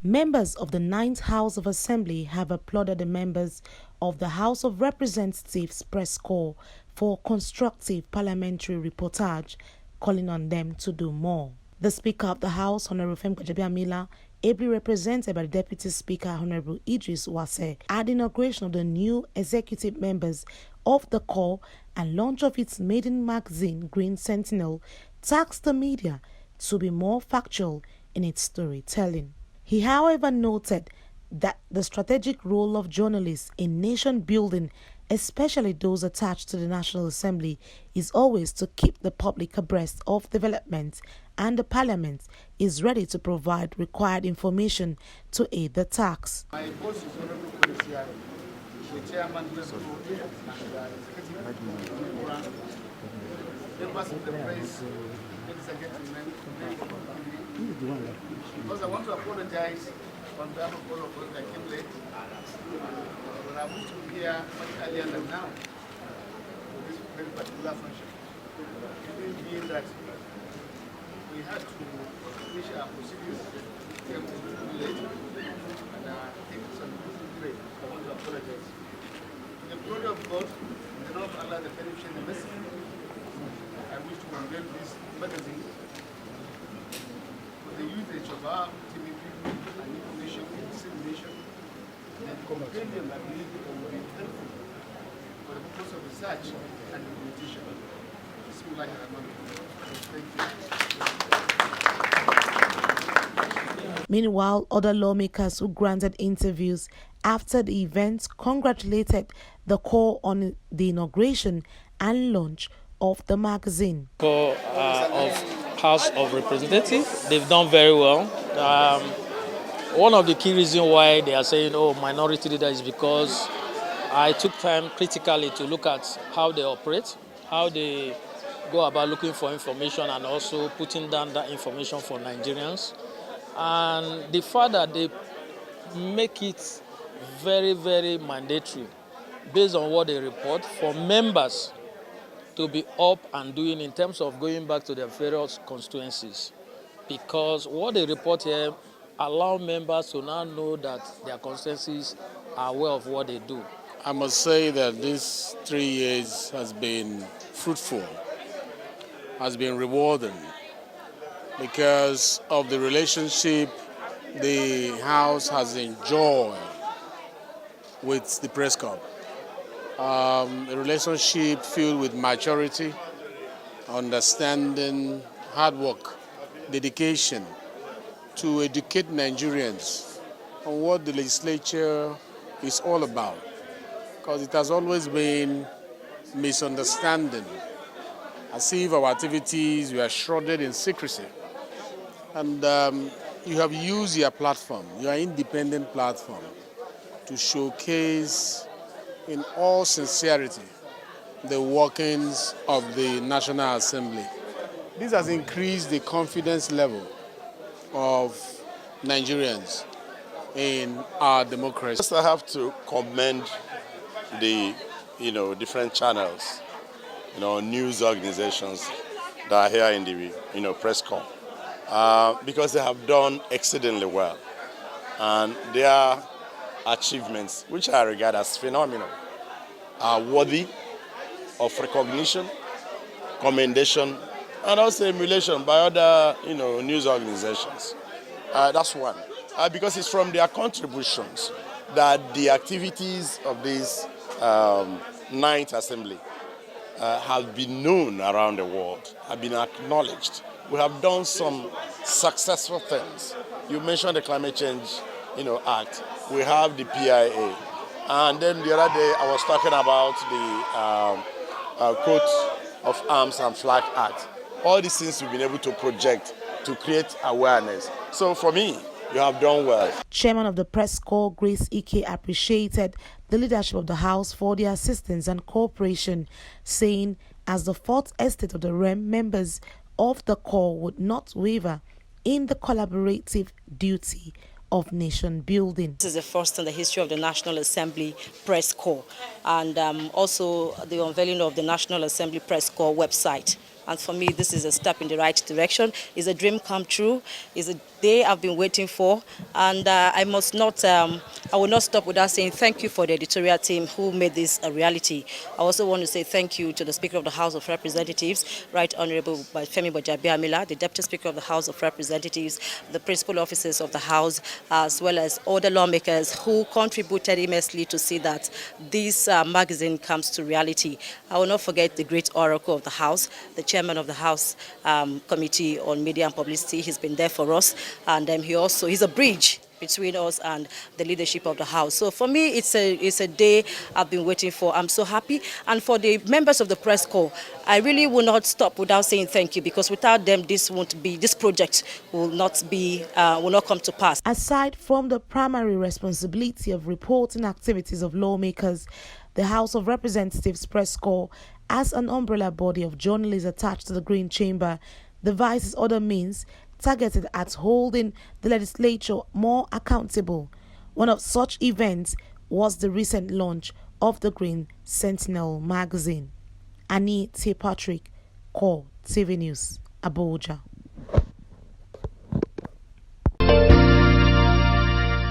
Members of the 9th House of Assembly have applauded the members of the House of Representatives press corps for constructive parliamentary reportage, calling on them to do more. The Speaker of the House, Honorable Femi Gbajabiamila, ably represented by the Deputy Speaker, Honorable Idris Wase, at the inauguration of the new executive members of the corps and launch of its maiden magazine, Green Sentinel, tasked the media to be more factual in its storytelling. He, however, noted that the strategic role of journalists in nation building, especially those attached to the National Assembly, is always to keep the public abreast of developments, and the Parliament is ready to provide required information to aid the task. My boss is Honorable Polisial, the chairman of the board, members of the press, ladies and gentlemen, because I want to apologize on behalf of all of us that came late. But I wish to be here much earlier than now for this very particular function. It being that we had to finish our procedures, came a little late, and take some break. I want to apologize. In the glory of God, in the name of Allah, the benefit and mercy, I wish to unveil this magazine for the usage of our TV and information dissemination, and compendium, I believe, will be helpful for the purpose of research and implementation. Thank you. Meanwhile, other lawmakers who granted interviews after the event congratulated the corps on the inauguration and launch of the magazine. Of House of Representatives, they've done very well. One of the key reasons why they are saying, oh, minority leader, is because I took time critically to look at how they operate, how they go about looking for information and also putting down that information for Nigerians. And the fact that they make it very, very mandatory based on what they report for members to be up and doing in terms of going back to their various constituencies. Because what they report here allow members to now know that their constituencies are aware of what they do. I must say that these 3 years has been fruitful, has been rewarding because of the relationship the House has enjoyed with the press corps. A relationship filled with maturity, understanding, hard work, dedication to educate Nigerians on what the legislature is all about. Because it has always been misunderstanding, as if our activities were shrouded in secrecy. And you have used your platform, your independent platform, to showcase in all sincerity the workings of the National Assembly. This has increased the confidence level of Nigerians in our democracy. First, I have to commend the different channels, news organizations that are here in the press corps, because they have done exceedingly well, and their achievements, which I regard as phenomenal, are worthy of recognition, commendation, and also emulation by other news organizations. That's one, because it's from their contributions that the activities of this 9th Assembly have been known around the world, have been acknowledged. We have done some successful things. You mentioned the Climate Change Act. We have the PIA. And then the other day I was talking about the Coat of Arms and Flag Act. All these things we've been able to project to create awareness. So for me, you have done well. Chairman of the press corps, Grace Ike, appreciated the leadership of the House for their assistance and cooperation, saying as the fourth estate of the REM, members of the corps would not waver in the collaborative duty of nation building. This is the first in the history of the National Assembly Press Corps, and also the unveiling of the National Assembly Press Corps website. And for me, this is a step in the right direction. It's a dream come true. It's a day I've been waiting for, and I will not stop without saying thank you for the editorial team who made this a reality. I also want to say thank you to the Speaker of the House of Representatives, Right Honorable Femi Gbajabiamila, the Deputy Speaker of the House of Representatives, the principal officers of the House, as well as all the lawmakers who contributed immensely to see that this magazine comes to reality. I will not forget the great oracle of the House, the chairman of the House Committee on Media and Publicity. He's been there for us, and he's a bridge between us and the leadership of the House. So for me, it's a day I've been waiting for. I'm so happy. And for the members of the press corps, I really will not stop without saying thank you, because without them, this project will not come to pass. Aside from the primary responsibility of reporting activities of lawmakers, the House of Representatives press corps, as an umbrella body of journalists attached to the Green Chamber, devises other means targeted at holding the legislature more accountable. One of such events was the recent launch of the Green Sentinel magazine. Annie T. Patrick, Core TV News, Abuja.